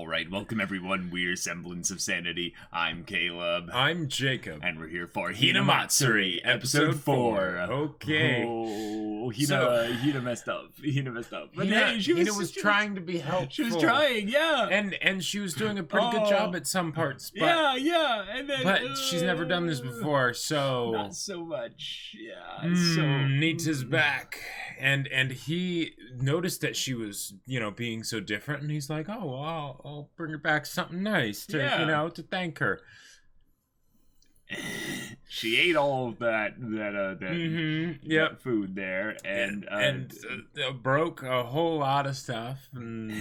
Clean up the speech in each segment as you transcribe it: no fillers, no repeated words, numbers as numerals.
Alright, welcome everyone, we're Semblance of Sanity. I'm Caleb. I'm Jacob. And we're here for Hinamatsuri, episode 4. Okay. Oh, Hina messed up. But hey, Hina was trying to be helpful. She was trying, yeah. And she was doing a pretty good job at some parts. But, yeah. And then, but she's never done this before, so... Not so much, yeah. Nita's back. And he noticed that she was, being so different, and he's like, oh, well, I'll bring her back something nice to, to thank her. She ate all of that food there, and broke a whole lot of stuff, and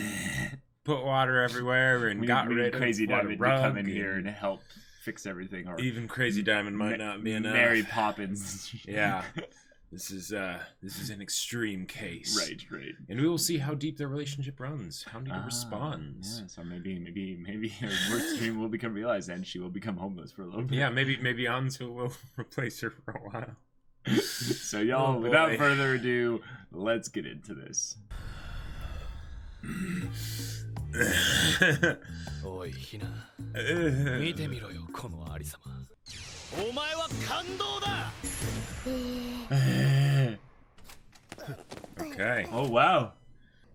put water everywhere, and got rid of Crazy Diamond to come in and here and help fix everything. Or even Crazy Diamond might not be enough. Mary Poppins. Yeah. This is an extreme case. Right. And we will see how deep their relationship runs, how Nita responds. Yeah, so maybe her worst dream will become realized and she will become homeless for a little bit. Yeah, maybe Anzu will replace her for a while. So y'all, without further ado, let's get into this. Oi, Hina. 見てみろよ、このありさま。お前は感動だ。Okay. Oh wow.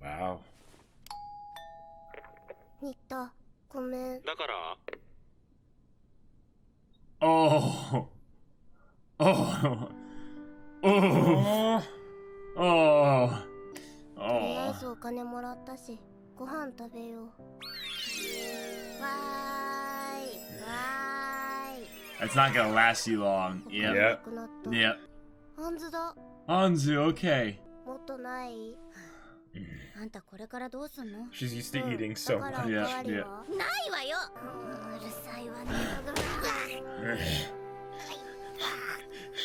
Wow. ニタ、ごめん。だから Oh. とりあえずお金もらったし、ご飯食べよう。わーい。 That's not gonna last you long. Yep. ハンズだ。Anzu, okay. もっとない？あんたこれからどうすんの？ She's used to eating so much. ないわよ。うるさいわね。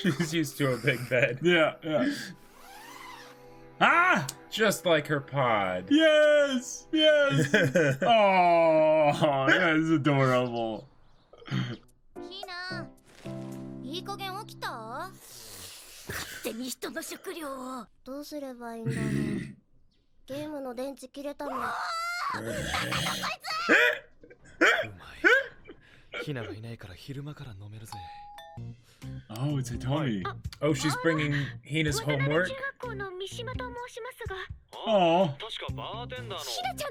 She's used to a big bed. Yeah. Ah! Just like her pod. Yes! Oh, that's adorable. ひな、いい加減起きた？勝手に人の食料を。どうすればいいんだろう。ゲームの電池切れたの。なんだこいつ。ひながいないから昼間から飲めるぜ。 Oh, it's a Tommy. Oh, she's bringing Hina's homework. Oh.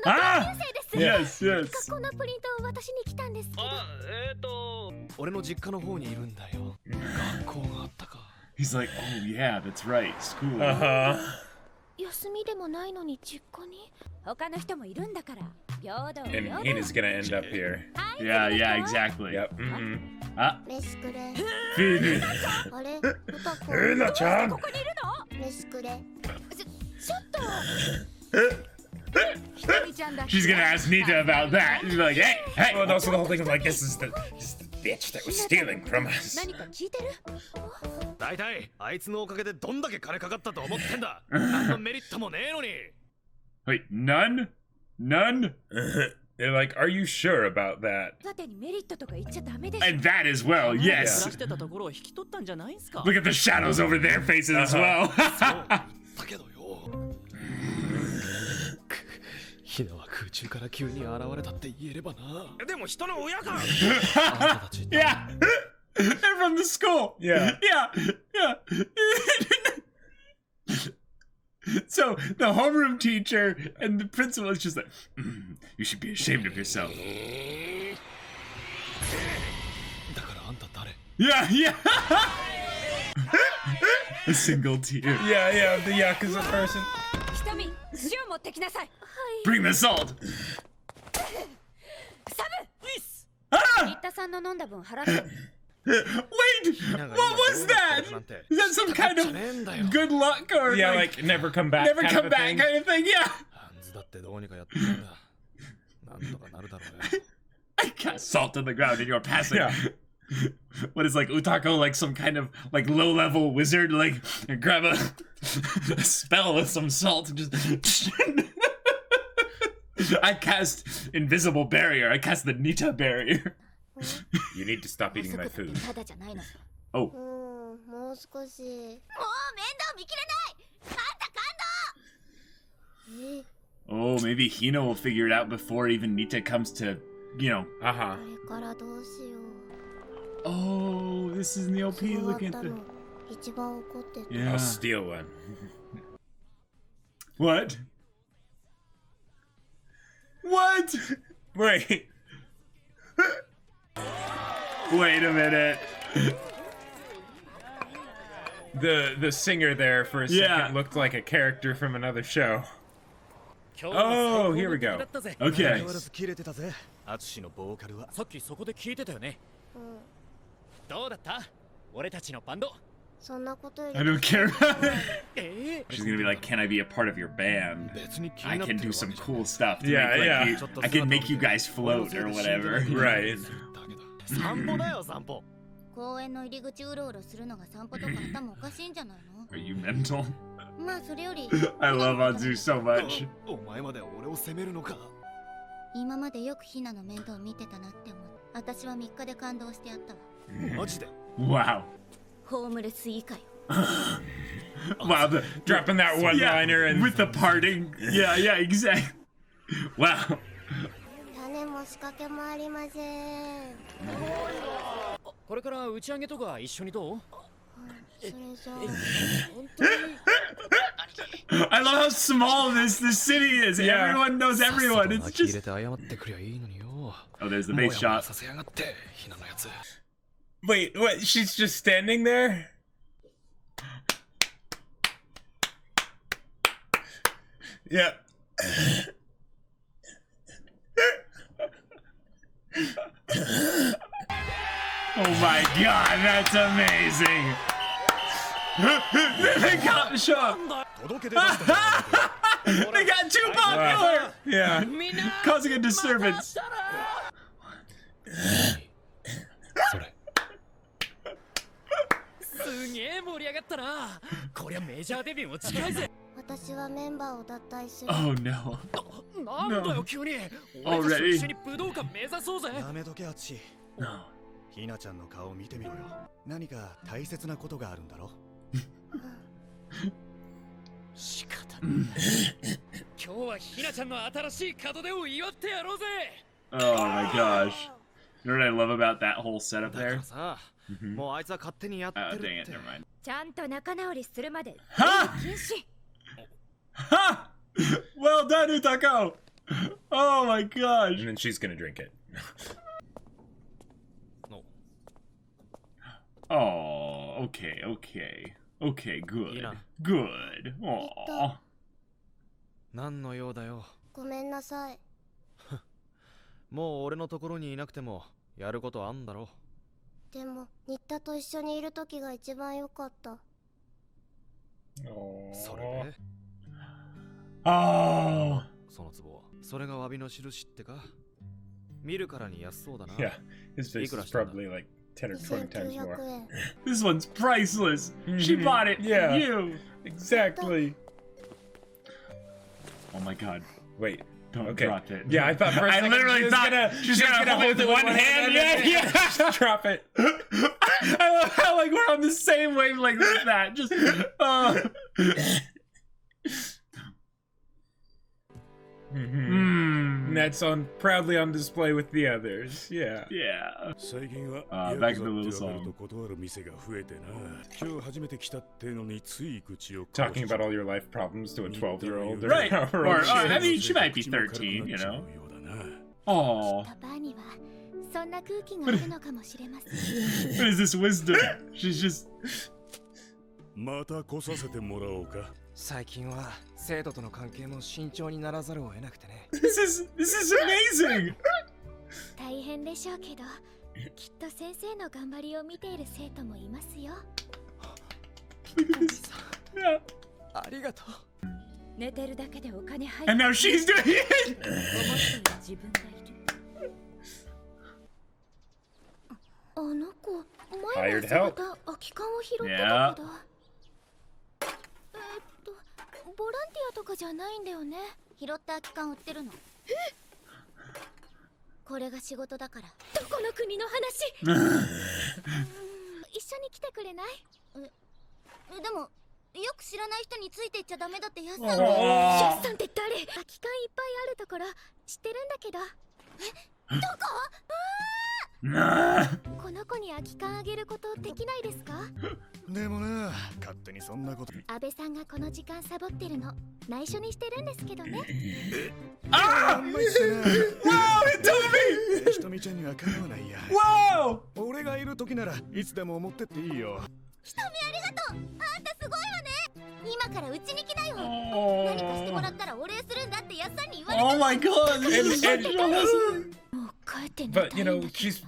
Ah! Yes. このプリントを渡しに来たんですけど。俺の実家の方にいるんだよ。学校があったか。 He's like, oh yeah, that's right, school. 休みでもないのに実家に。他の人もいるんだから。平等。 And Hina's gonna end up here. Yeah, exactly. Yep. Ah. 飯くれ。 Feed. あれ、歌子。Hina-chan. ここにいるの？飯くれ。ちょっと。 She's gonna ask Nita about that. She's like, hey. Well, and also the whole thing of like, this is the bitch that was stealing from us. 何か聞いてる？だいたいあいつのおかげでどんだけ金かかったと思ってんだ。何のメリットもねえのに。 Wait, none? They're like, are you sure about that? And that as well, yes. Look at the shadows over their faces as well. だけどよ。ひなは空中から急に現れたって言えればな。でも人の親か。Yeah. They're from the school. Yeah. So the homeroom teacher and the principal is just like, you should be ashamed of yourself. だからあんた誰？ Yeah. A single tear. Yeah, the Yakuza person. Bring the salt. Ah! Wait! What was that? Is that some kind of good luck or like never come back? Never come back kind of thing? Yeah. I cast salt on the ground and you're passing. Yeah. What is like Utako, like some kind of like low-level wizard, like grab a spell with some salt and just. I cast invisible barrier. I cast the Nita barrier. You need to stop eating my food. Oh. もう少し。もう面倒見きれない。あんた感動。Oh, maybe Hina will figure it out before even Nita comes to, you know. これからどうしよう。 Oh, this is the OP そうあっ looking た at the. の一番怒ってて。 Yeah. I'll steal one. What? What? Wait. Wait a minute. The singer there for a second Yeah. looked like a character from another show. Oh, here we go. Okay. 切れてたぜ。アツシのボーカルは。さっきそこで聞いてたよね。どうだった？俺たちのバンド。そんなことより I don't care about it. She's gonna be like, can I be a part of your band? 別に気 I になって can る do わけ some じゃ cool stuff to Yeah, make yeah. like you, I can make you guys float or whatever. Right. 散歩だよ散歩。公園の入り口うろうろするのが散歩とか頭おかしいんじゃないの？ Are you mental? まあそれより I love Anzu so much. お前まで俺を責めるのか。今までよくヒナの面倒見てたなって思う。私は3日で感動してやったわ。マジで。 Wow. ホームレス以下よ。 Wow, the Dropping that one-liner and with the parting. Yeah, yeah, exactly. Wow. 種も仕掛けもありません。これから打ち上げとか一緒にどう？それじゃあ I love how small this city is. Yeah. Everyone knows everyone. It's 切れ just. て謝ってくりゃいいのによ。 Oh, there's the base もやもや shot. させやがってひなのやつ。 Wait, what? She's just standing there? Yeah. Oh my god, that's amazing. They got shot. 届け出ましたよ。 They got too popular. Yeah. Causing a disturbance. それ。すげえ盛り上がったな。こりゃメジャーデビューも近いぜ。私はメンバーを脱退する。 Oh no. なんだよ急に。俺たちと Already. 一緒に武道館目指そうぜ。やめとけアツシ。 No. ひなちゃんの顔を見てみろよ。何か大切なことがあるんだろ。仕方ない。今日はひなちゃんの新しい門出を祝ってやろうぜ。 Oh my gosh. You know what I love about that whole setup だか there? らさ、もうあいつは勝手にやって Oh, る dang っ it, て。 never mind. ちゃんと仲直りするまで Ha! 禁止。 Ha! Well done, Utako! Oh my gosh. And then she's gonna drink it. Oh, okay, okay. Okay, good. Hina. Good. Aww. 何の用だよ。ごめんなさい。もう俺のところにいなくてもやることあんだろ。でも新田と一緒にいる時が一番良かった。それで Oh. その壺それが詫びの印ってか。見るからに安そうだな。 Yeah. His face is probably like 10 or 20 times 2900 more. 円。 This one's priceless. She Mhm. bought it Yeah. for you. Exactly. Oh my god. Wait. Don't Okay. drop it. Yeah, I thought for a I second literally she was thought gonna, she's gonna hold it with one hand. Yeah, yeah. Just drop it. I love how like we're on the same wavelength with that. Just And that's on proudly on display with the others. Yeah. yeah. 最近は back to the ヤ little クザって言われる song. と断る店が増えてな。今日初めて来たってのについ口を Talking about all your life problems to a 12-year-old. Right. however Or old she I is. mean, she might be 13, you know. Oh, パパにはそんな空気があるのかもしれません。 what is this wisdom? She's just. また来させてもらおうか。最近は生徒との関係も慎重にならざるを得なくてね。 This is amazing. 大変でしょうけど、きっと先生の頑張りを見ている生徒もいますよ。 Look at this. Yeah. ありがとう。寝てるだけでお金入る。 And now she's doing it. 思っている自分がいる。あの子、前は Hired 朝 help. 方空き缶を拾ってたけど。ボランティアとかじゃないんだよね。拾った空き缶売ってるの。これが仕事だから。どこの国の話？一緒に来てくれない？でもよく知らない人についていっちゃダメだってやっさん。あやっさんって誰？空き缶いっぱいあるところ知ってるんだけど。どこ？なあこの子に空き缶あげることできないですか？でもな、勝手にそんなこと。安倍さんがこの時間サボってるの内緒にしてるんですけどね。ああんまりしてな。 Wow, it told me! ひとみちゃんには構わないや。 Wow! 俺がいる時ならいつでも持ってっていいよ。ひとみありがとう。あんたすごいわね。今からうちに来なよ。 Oh. 何かしてもらったらお礼するんだってやっさんに言われた。 Oh my god, this is such awesome! もう帰って寝 But た you い know, んだけ she's ど。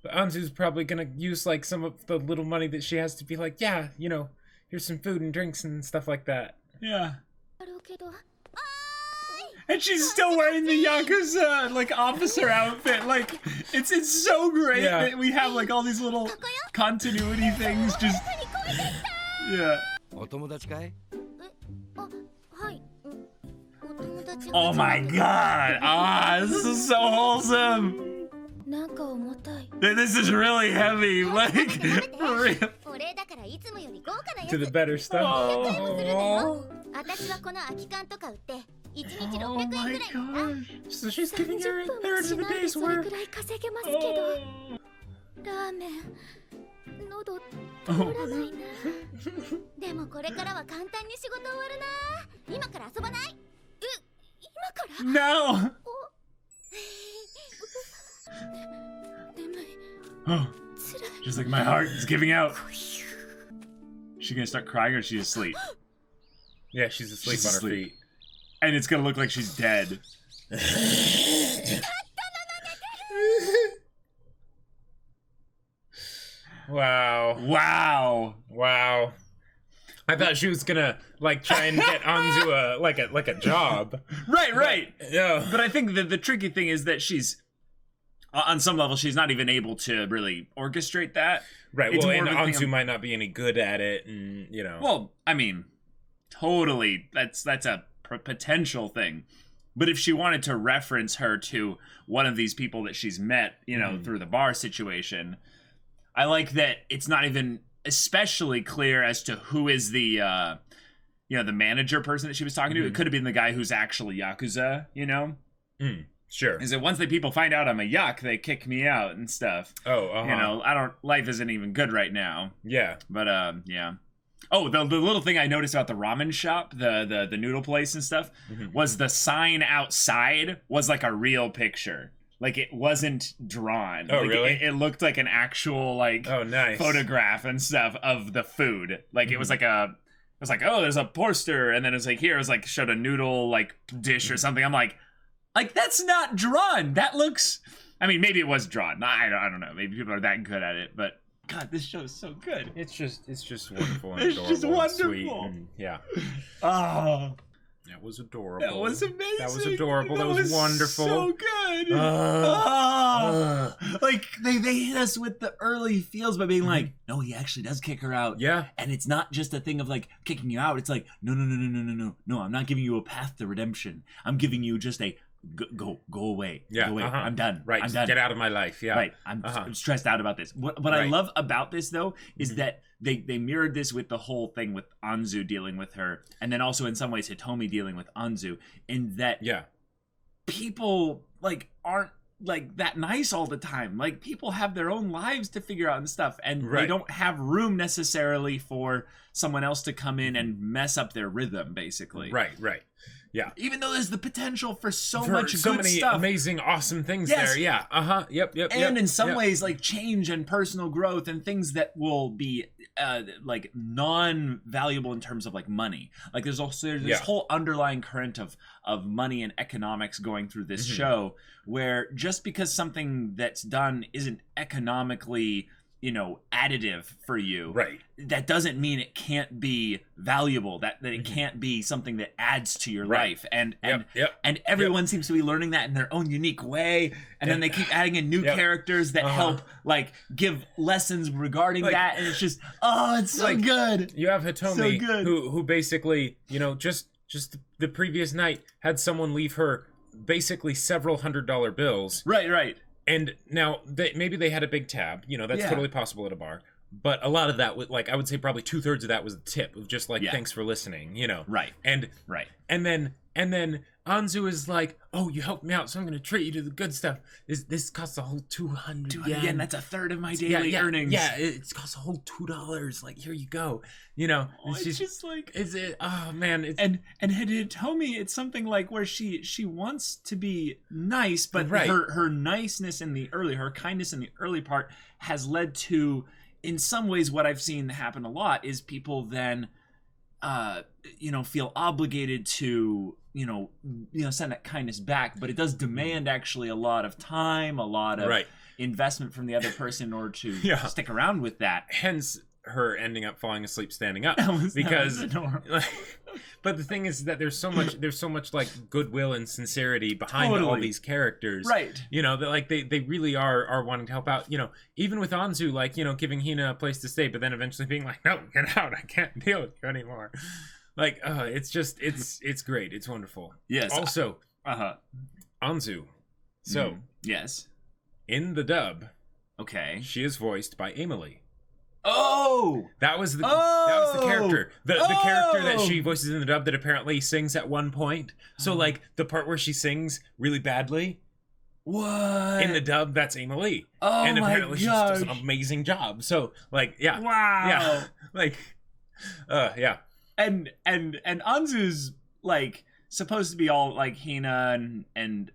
but Anzu's probably gonna use like some of the little money that she has to be like, yeah, you know, here's some food and drinks and stuff like that. Yeah. だろうけど。 And she's still wearing the Yakuza, like, officer outfit. Like, it's so great Yeah. that we have, like, all these little continuity things just... Yeah. お友達かい？あ、はい。お友達が。 Oh my god! Ah, this is so wholesome! なんか重たい。 This is really heavy, like, for real. お礼だからいつもより豪華なや To the つ。 better stuff. Oh, 私はこの空き缶とか売って1日600 oh 円くら my いなんだ。 gosh. So she's giving her a 30分 third も of し the ないで day's それ work. くらい稼げますけど。 Oh. ラーメン喉通らないな。でもこれからは簡単に仕事終わるな。今から遊ばない？今から？ No! 眠い。 Oh, つらい。 just like my heart is giving out. She gonna start crying or is she asleep? Yeah, she's asleep She's on her asleep. feet. And it's gonna look like she's dead. Wow. Wow. Wow. I thought she was gonna like try and get Anzu a job. Right. Yeah. But I think that the tricky thing is that she's, on some level, she's not even able to really orchestrate that. Right. It's Well, more and of a thing Anzu of- might not be any good at it, and you know. Well, I mean, totally. That's a potential thing. But if she wanted to reference her to one of these people that she's met, you know, through the bar situation, I like that it's not even especially clear as to who is the, the manager person that she was talking to. It could have been the guy who's actually Yakuza, you know? Sure. Is that once the people find out I'm a yuck, they kick me out and stuff. Oh, You know, life isn't even good right now. Yeah. But yeah. Oh, the little thing I noticed about the ramen shop, the noodle place and stuff, was the sign outside was like a real picture. Like it wasn't drawn. Oh, like, really? It looked like an actual like Oh, nice. photograph and stuff of the food. Like it was like oh, there's a poster, and then it's like here, it was like showed a noodle like dish or something. I'm like that's not drawn. That looks. I mean, maybe it was drawn. I don't know. Maybe people are that good at it, but. God, this show is so good. It's just wonderful and It's adorable just and sweet. wonderful. And, yeah. Oh, That was adorable. that was amazing. That was adorable. That was wonderful. So good. Like they hit us with the early feels by being like, no, he actually does kick her out. Yeah. And it's not just a thing of like kicking you out. It's like, no. I'm not giving you a path to redemption. I'm giving you just a go away. Yeah. Go away. I'm done. Right. I'm just done. Get out of my life. Yeah. Right. I'm stressed out about this. What I Right. love about this though is that they mirrored this with the whole thing with Anzu dealing with her, and then also in some ways Hitomi dealing with Anzu, in that Yeah. people like aren't like that nice all the time. Like people have their own lives to figure out and stuff, and they Right. don't have room necessarily for someone else to come in and mess up their rhythm, basically. Right. Yeah. Even though there's the potential for so For much so good many stuff. amazing, awesome things Yes. there. Yeah. Yep. And in some yep. ways like change and personal growth and things that will be like non-valuable in terms of like money. Like there's this Yeah. whole underlying current of money and economics going through this show, where just because something that's done isn't economically additive for you, Right. that doesn't mean it can't be valuable, that it can't be something that adds to your Right. life. And Yep. and everyone seems to be learning that in their own unique way, and then they keep adding in new Yep. characters that help like give lessons regarding that, and it's just it's so like, good. You have Hitomi, So good. who basically, just the previous night had someone leave her basically several $100 bills. Right. And now maybe they had a big tab, that's Yeah. totally possible at a bar. but a lot of that was like, I would say probably 2/3 of that was a tip of just like, thanks for listening, you know. Right. And then Anzu is like, oh, you helped me out, so I'm gonna treat you to the good stuff. This costs a whole 200 yen. That's a third of my daily earnings. Yeah, it costs a whole $2. Like, here you go. You know, it's just like, is it? Oh man, it's and Hitomi, it's something like where she wants to be nice, but her niceness in the early, her kindness in the early part has led to, in some ways, what I've seen happen a lot is people then, feel obligated to, send that kindness back, but it does demand actually a lot of time, a lot of investment from the other person in order to stick around with that. Hence her ending up falling asleep standing up, because but the thing is that there's so much like goodwill and sincerity behind all these characters, right? That like they really are wanting to help out, even with Anzu, like, giving Hina a place to stay, but then eventually being like, no, get out, I can't deal with you anymore. Like, it's just, it's great, it's wonderful. Yes. Also, Anzu, so yes, in the dub, okay, she is voiced by Emily. Oh, that was the character, the character that she voices in the dub that apparently sings at one point. So like the part where she sings really badly, what in the dub, that's Emily. Oh, and apparently she does an gosh. amazing job. So like, yeah, Wow. yeah, like, yeah, and Anzu's like supposed to be all like Hina and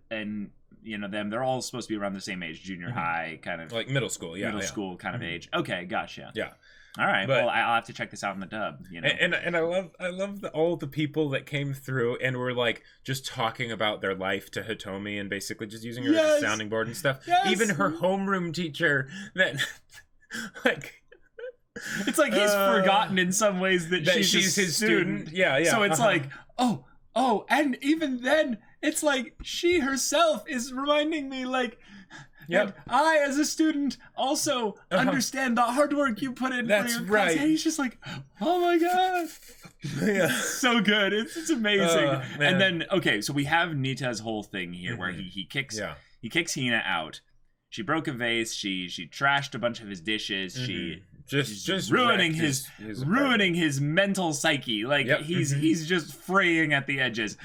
them, they're all supposed to be around the same age, junior high, kind of like middle school, school kind of age. Okay, gotcha. Yeah. All right. But, well, I'll have to check this out in the dub. And I love all the people that came through and were like just talking about their life to Hitomi and basically just using her as a sounding board and stuff. Yes. Even her homeroom teacher that like. It's like he's forgotten in some ways that she's his student. Yeah. So it's like, oh, and even then, it's like she herself is reminding me, like, and I, as a student, also understand the hard work you put in for your class. And he's just like, oh my god. Yeah. So good. It's amazing. And then, okay, so we have Nita's whole thing here where he kicks Hina out. She broke a vase. She trashed a bunch of his dishes. She just ruining his mental psyche. Like he's just fraying at the edges.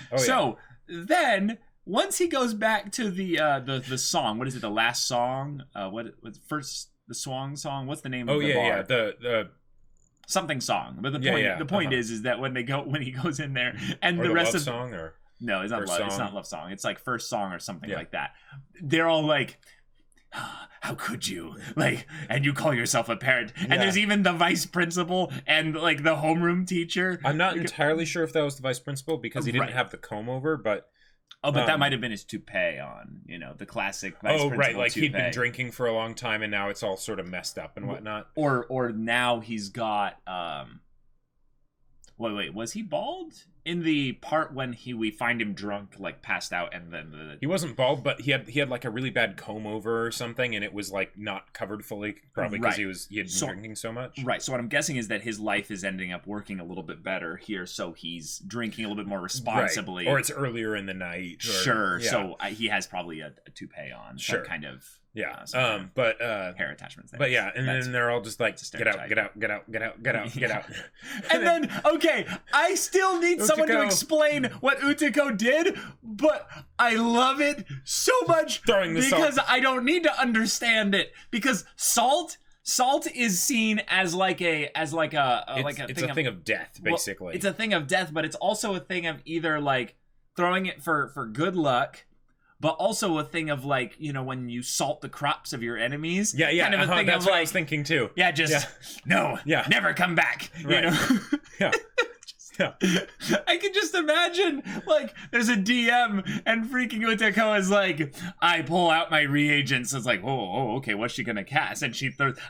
Then once he goes back to the song, what is it? The last song? What first the song? What's the name of the bar? The something song. But the point is that when he goes in there and or the rest love of song or no, it's not love. It's not love song. It's like first song or something like that. They're all like, how could you, like, and you call yourself a parent, and there's even the vice principal and like the homeroom teacher. I'm not entirely sure if that was the vice principal because he didn't have the comb over, but but that might have been his toupee on, the classic vice principal like toupee. He'd been drinking for a long time and now it's all sort of messed up and whatnot. Or now he's got wait, was he bald in the part when we find him drunk, like passed out, and then he wasn't bald, but he had like a really bad comb over or something, and it was like not covered fully, probably because he had been drinking so much. Right. So what I'm guessing is that his life is ending up working a little bit better here, so he's drinking a little bit more responsibly, or it's earlier in the night. Sure. Yeah. So he has probably a toupee on, some kind of. Yeah, but hair attachments. But yeah, and then they're all just like, get out. And then, okay, I still need someone to explain what Utiko did, but I love it so much because I don't need to understand it. Because salt is seen as like a thing of death, basically. Well, it's a thing of death, but it's also a thing of either like throwing it for good luck, but also a thing of like, when you salt the crops of your enemies. Yeah. Kind of a thing that's of what like, I was thinking too. Yeah, never come back. Right. Yeah. I can just imagine, like, there's a DM and freaking Utako is like, I pull out my reagents. So it's like, okay, what's she gonna cast? And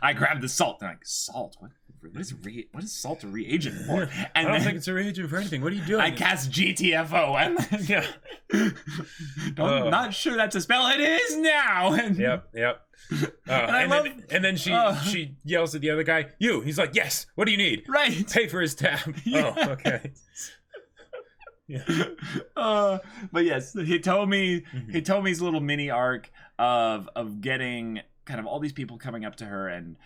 I grab the salt. And I'm like, salt? What is salt a reagent for? And I don't think it's a reagent for anything. What are you doing? I cast GTFO. I'm not sure that's a spell. It is now. Yep. And then she yells at the other guy, you. He's like, yes. What do you need? Right. Pay for his tab. Yeah. Oh, okay. Yeah. But yes, Hitomi's little mini arc of getting kind of all these people coming up to her and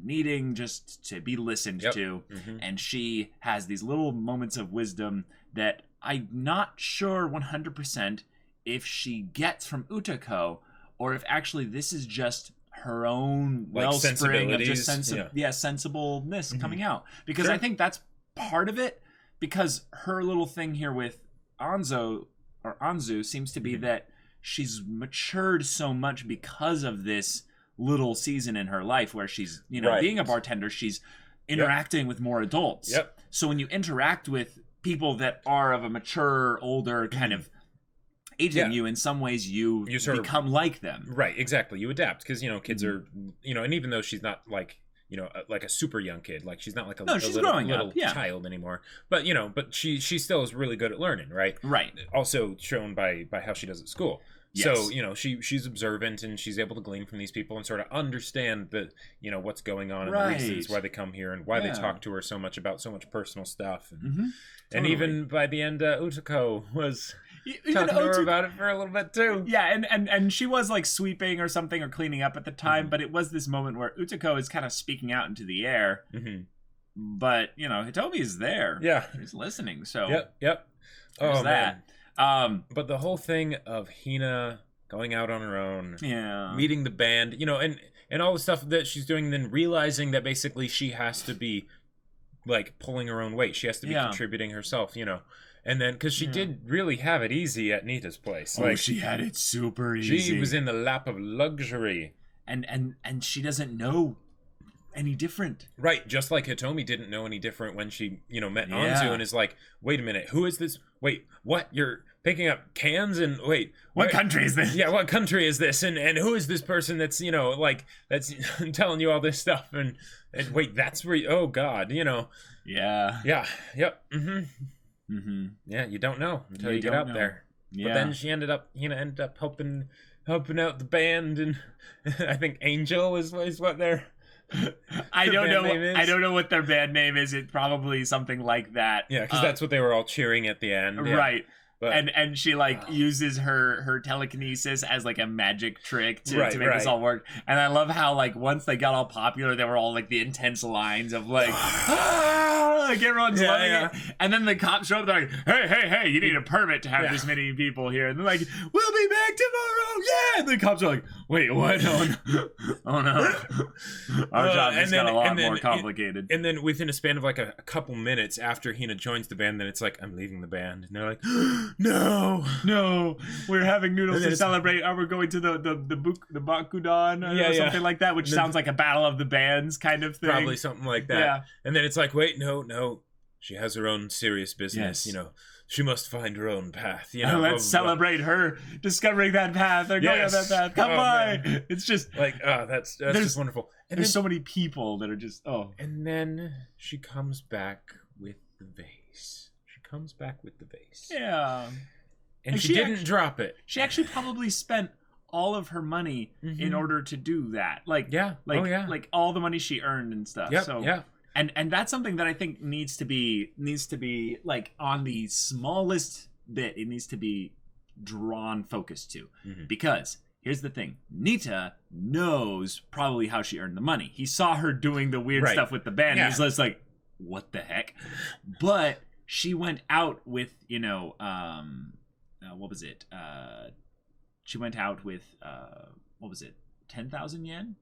needing just to be listened to. And she has these little moments of wisdom that I'm not sure 100% if she gets from Utako, or if actually this is just her own wellspring of just sensibleness coming out. Because I think that's part of it, because her little thing here with Anzu seems to be that she's matured so much because of this little season in her life where she's, being a bartender, she's interacting with more adults. So when you interact with people that are of a mature, older kind of age than you, in some ways you sort become like them. Right, exactly. You adapt because, kids are, and even though she's not like, like a super young kid, like she's not like a little child anymore, but but she still is really good at learning, right? Also shown by how she does at school. So she's observant, and she's able to glean from these people and sort of understand the what's going on and the reasons why they come here and why they talk to her so much about so much personal stuff. And even by the end, Utako was talking to her about it for a little bit too. And she was like sweeping or something or cleaning up at the time, but it was this moment where Utako is kind of speaking out into the air. But Hitomi is there. He's listening. So there's that. But the whole thing of Hina going out on her own, meeting the band, and all the stuff that she's doing, then realizing that basically she has to be like pulling her own weight. She has to be contributing herself, And then, because she did really have it easy at Nita's place. Like, she had it super easy. She was in the lap of luxury. And she doesn't know any different. Right, just like Hitomi didn't know any different when she, met Anzu and is like, wait a minute, who is this? Wait, what? You're picking up cans and wait, what country is this? Yeah, what country is this? And who is this person that's, that's telling you all this stuff? And wait, that's where, oh God, Yeah, yep, Yeah, you don't know until you get out there. But then Hina ended up helping out the band, and I think Angel is what they're... I don't know what their band name is. It's probably something like that. Yeah, because that's what they were all cheering at the end. Yeah. Right. But, and she uses her telekinesis as like a magic trick to make this all work. And I love how once they got all popular, they were all like the intense lines of like everyone's loving it. And then the cops show up, they're like, hey, you need a permit to have this many people here. And they're like, we'll be back tomorrow. Yeah. And the cops are like, wait, what? Oh no. Our job just got a lot more complicated. And then within a span of like a couple minutes after Hina joins the band, then it's like, I'm leaving the band. And they're like, no, we're having noodles to celebrate. We're going to the Bakudan or something like that, which sounds like a battle of the bands kind of thing. Probably something like that. Yeah. And then it's like, wait, no, she has her own serious business. Yes. She must find her own path. Let's celebrate her discovering that path. They're going on that path. Come by. Man. It's just like, that's just wonderful. And there's so many people that are just And then she comes back with the vase. Yeah. And she didn't drop it. She actually probably spent all of her money in order to do that. Like all the money she earned and stuff. Yep, so and that's something that I think needs to be like on the smallest bit. It needs to be drawn focus to. Because here's the thing. Nita knows probably how she earned the money. He saw her doing the weird stuff with the band. Yeah. He's just like, what the heck? But she went out with, what was it? She went out with, 10,000 yen?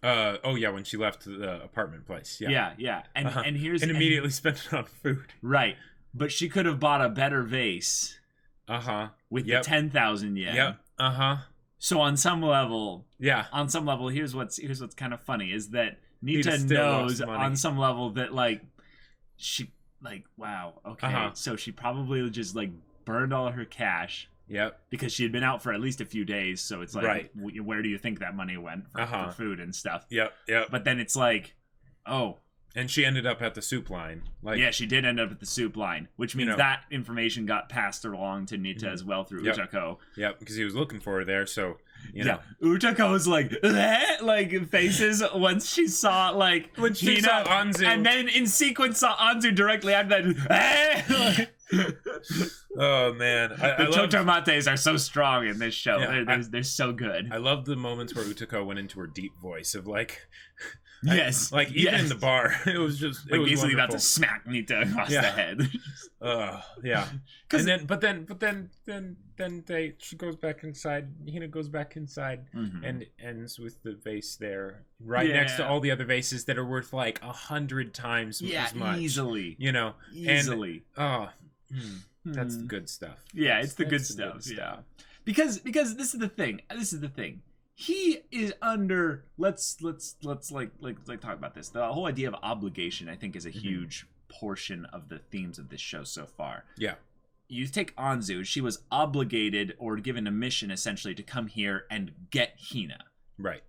When she left the apartment place. Yeah. And immediately spent it on food. Right. But she could have bought a better vase. With the 10,000 yen. Yep. So on some level, here's what's kind of funny is that Nita knows on some level that she wow, okay. So she probably just burned all her cash. Yep. Because she had been out for at least a few days, so it's like, where do you think that money went for food and stuff? Yep. But then it's like, oh. And she ended up at the soup line. She did end up at the soup line, which means that information got passed along to Nita as well through Utako. Yep, because he was looking for her there, so... Utako's faces once she saw when she saw Anzu, and then in sequence saw Anzu directly after that. Oh man, The Chotomates are so strong in this show. Yeah, they're so good. I love the moments where Utako went into her deep voice of like, Yes, like even in the bar, it was just like it was easily about wonderful. to smack Nita across the head. Yeah. And then, but then she goes back inside. Hina goes back inside and ends with the vase there, right next to all the other vases that are worth like 100 times as much. Easily. You know, easily. And, that's the good stuff. Yeah, it's the good stuff. Yeah, because this is the thing. He is under. Let's like talk about this. The whole idea of obligation, I think, is a huge portion of the themes of this show so far. Yeah. You take Anzu, she was obligated or given a mission essentially to come here and get Hina. Right.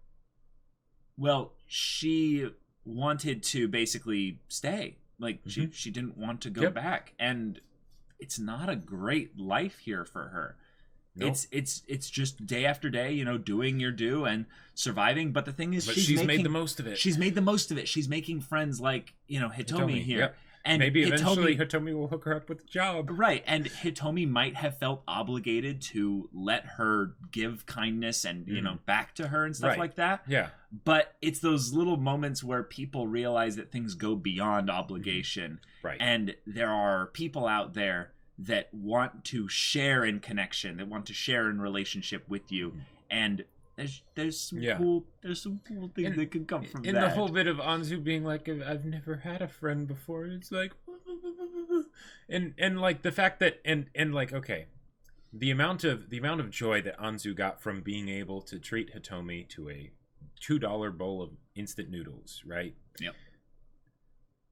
Well, she wanted to basically stay. Like she didn't want to go back, and it's not a great life here for her. Nope. It's just day after day, you know, doing your due and surviving. But the thing is, she's made the most of it. She's made the most of it. She's making friends like, you know, Hitomi here. Yep. And maybe eventually Hitomi will hook her up with a job. Right. And Hitomi might have felt obligated to let her give kindness and, you know, back to her and stuff like that. Yeah. But it's those little moments where people realize that things go beyond obligation. Right. And there are people out there that want to share in connection, that want to share in relationship with you. And there's some cool things that can come from that. And the whole bit of Anzu being like, I've never had a friend before. It's like, and like the fact that and like, okay, the amount of joy that Anzu got from being able to treat Hitomi to a $2 bowl of instant noodles, right? Yep.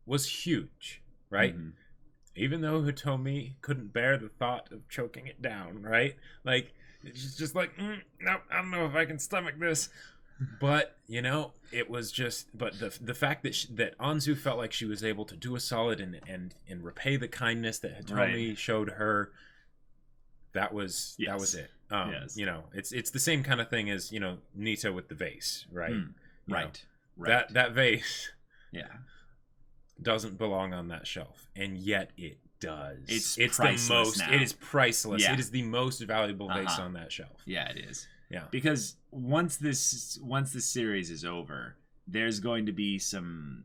Was huge, right? Even though Hitomi couldn't bear the thought of choking it down, right? Like, she's just like, no, I don't know if I can stomach this. But, you know, it was just, but the fact that that Anzu felt like she was able to do a solid and repay the kindness that Hitomi showed her, that was it. You know, it's the same kind of thing as, you know, Nita with the vase, right? Right. That vase. Yeah. Doesn't belong on that shelf, and yet it does. It's the most. Now. It is priceless. Yeah. It is the most valuable vase on that shelf. Yeah, it is. Yeah, because once this series is over, there's going to be some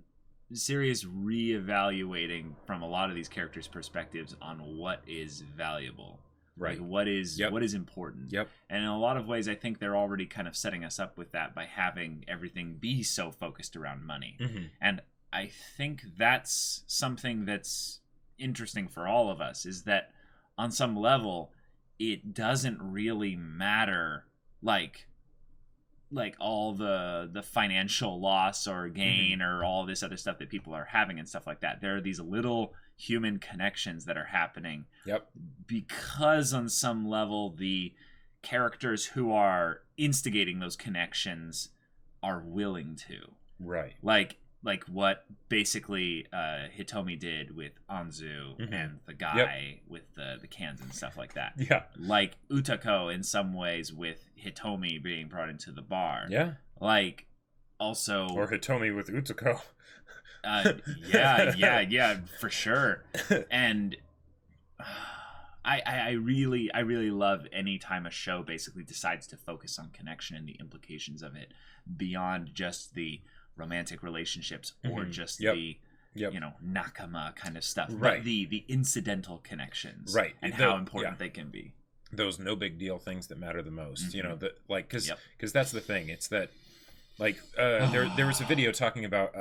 serious reevaluating from a lot of these characters' perspectives on what is valuable. Right. Like what is important. Yep. And in a lot of ways, I think they're already kind of setting us up with that by having everything be so focused around money. And I think that's something that's interesting for all of us, is that on some level it doesn't really matter like all the financial loss or gain or all this other stuff that people are having and stuff like that. There are these little human connections that are happening because on some level the characters who are instigating those connections are willing to, like what basically Hitomi did with Anzu and the guy with the cans and stuff like that. Yeah. Like Utako in some ways with Hitomi being brought into the bar. Yeah. Like also... Or Hitomi with Utako. Yeah, for sure. And I really love any time a show basically decides to focus on connection and the implications of it beyond just the romantic relationships or just the you know, nakama kind of stuff, but the incidental connections, and how important they can be. Those no big deal things that matter the most, you know, that like because that's the thing. It's that like there was a video talking about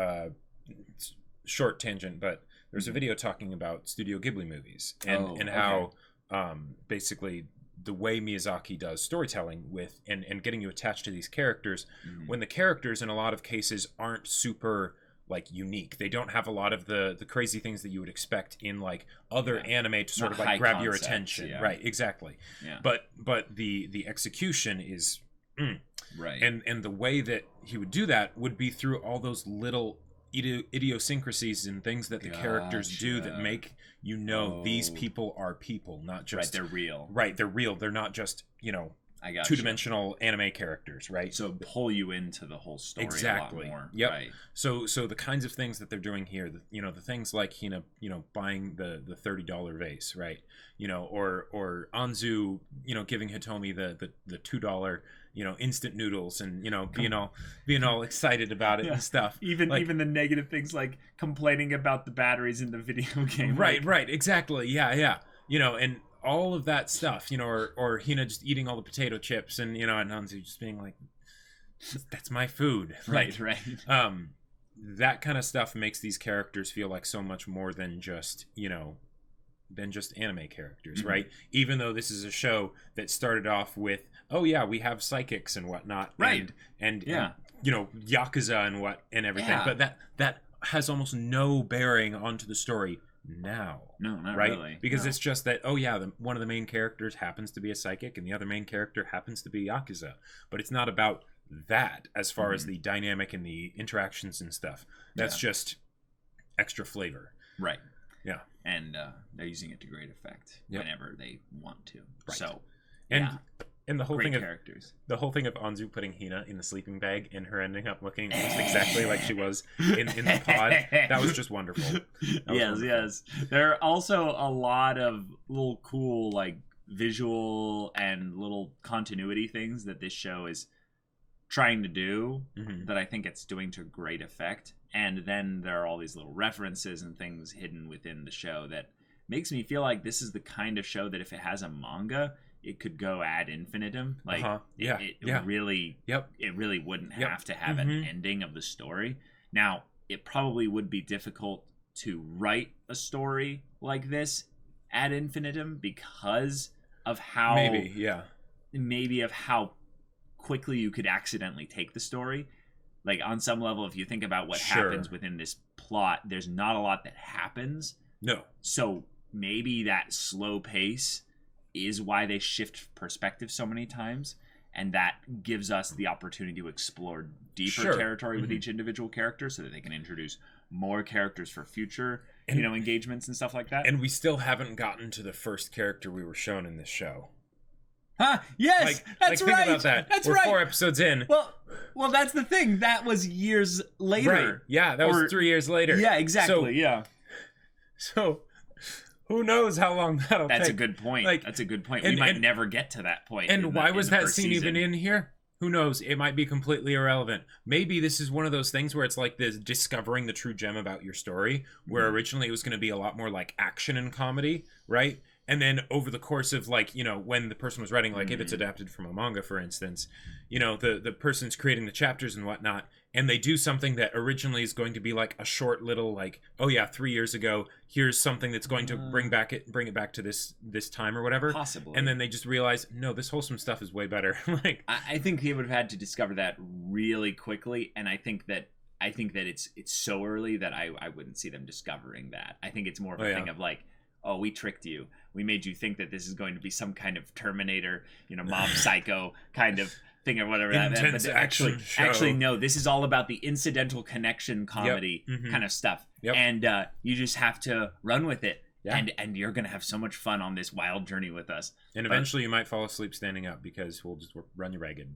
short tangent, but there's a video talking about Studio Ghibli movies and how basically the way Miyazaki does storytelling with and getting you attached to these characters, when the characters in a lot of cases aren't super like unique. They don't have a lot of the crazy things that you would expect in like other anime to sort of like grab your attention. Right, exactly. Yeah. But the execution is right. And the way that he would do that would be through all those little idiosyncrasies and things that the characters do that make you know these people are people, not just they're real. Right, they're real. They're not just, you know, I got two-dimensional anime characters, right? So pull you into the whole story Exactly. a lot more. Yep. Right. So the kinds of things that they're doing here, the things like Hina, buying the $30 vase, right? Or Anzu, giving Hitomi the $2, instant noodles, and being all excited about it and stuff. Even the negative things like complaining about the batteries in the video game. Right, exactly. Yeah. And all of that stuff, or Hina just eating all the potato chips, and and Anzu just being like, that's my food. Right. That kind of stuff makes these characters feel like so much more than just anime characters, right? Even though this is a show that started off with, oh yeah, we have psychics and whatnot, right? And Yakuza and everything, Yeah. but that has almost no bearing onto the story now. No, not right? really. Because No. it's just that, one of the main characters happens to be a psychic, and the other main character happens to be Yakuza, but it's not about that as far as the dynamic and the interactions and stuff. That's just extra flavor. Right. Yeah. And they're using it to great effect whenever they want to. Right. So, and the whole great thing characters. The whole thing of Anzu putting Hina in the sleeping bag and her ending up looking almost exactly like she was in the pod, that was just wonderful. Yes. There are also a lot of little cool like visual and little continuity things that this show is trying to do that I think it's doing to great effect. And then there are all these little references and things hidden within the show that makes me feel like this is the kind of show that if it has a manga, it could go ad infinitum. Like it really wouldn't have to have an ending of the story. Now, it probably would be difficult to write a story like this ad infinitum because of how maybe of how quickly you could accidentally take the story. Like on some level, if you think about what happens within this plot, there's not a lot that happens. No. So maybe that slow pace is why they shift perspective so many times, and that gives us the opportunity to explore deeper territory with each individual character so that they can introduce more characters for future engagements and stuff like that. And we still haven't gotten to the first character we were shown in this show. Huh? Yes, that's right. Think about that. That's We're right. 4 episodes in. Well, that's the thing. That was years later. Right. Yeah, that was 3 years later. Yeah, exactly. So who knows how long that'll take. That's a good point. That's a good point. We might never get to that point. And why was that scene even in here? Who knows? It might be completely irrelevant. Maybe this is one of those things where it's like this discovering the true gem about your story, where originally it was going to be a lot more like action and comedy, right? And then over the course of when the person was writing, like if it's adapted from a manga, for instance, the person's creating the chapters and whatnot, and they do something that originally is going to be like a short little 3 years ago, here's something that's going to bring it back to this time or whatever. Possibly. And then they just realize, no, this wholesome stuff is way better. I think he would have had to discover that really quickly, and I think that it's so early that I wouldn't see them discovering that. I think it's more of a thing of like, oh, we tricked you. We made you think that this is going to be some kind of Terminator, mob psycho kind of thing or whatever. Intense but actually, no. This is all about the incidental connection comedy kind of stuff, and you just have to run with it. Yeah. And you're gonna have so much fun on this wild journey with us. And eventually, you might fall asleep standing up because we'll just run you ragged.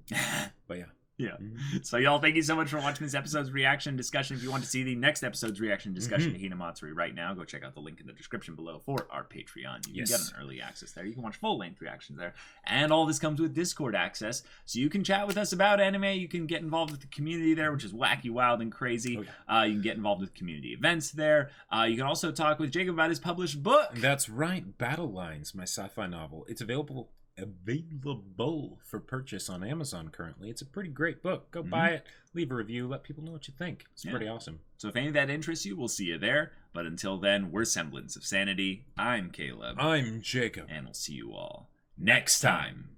But yeah. Yeah. So y'all, thank you so much for watching this episode's reaction discussion. If you want to see the next episode's reaction discussion to Hinamatsuri right now, go check out the link in the description below for our Patreon. You can get an early access there. You can watch full-length reactions there. And all this comes with Discord access. So you can chat with us about anime. You can get involved with the community there, which is wacky, wild, and crazy. You can get involved with community events there. You can also talk with Jacob about his published book. That's right. Battle Lines, my sci-fi novel. It's available for purchase on Amazon currently. It's a pretty great book. Go buy it, leave a review, let people know what you think. It's pretty awesome. So if any of that interests you, we'll see you there. But until then, we're Semblance of Sanity. I'm Caleb. I'm Jacob. And we'll see you all next time.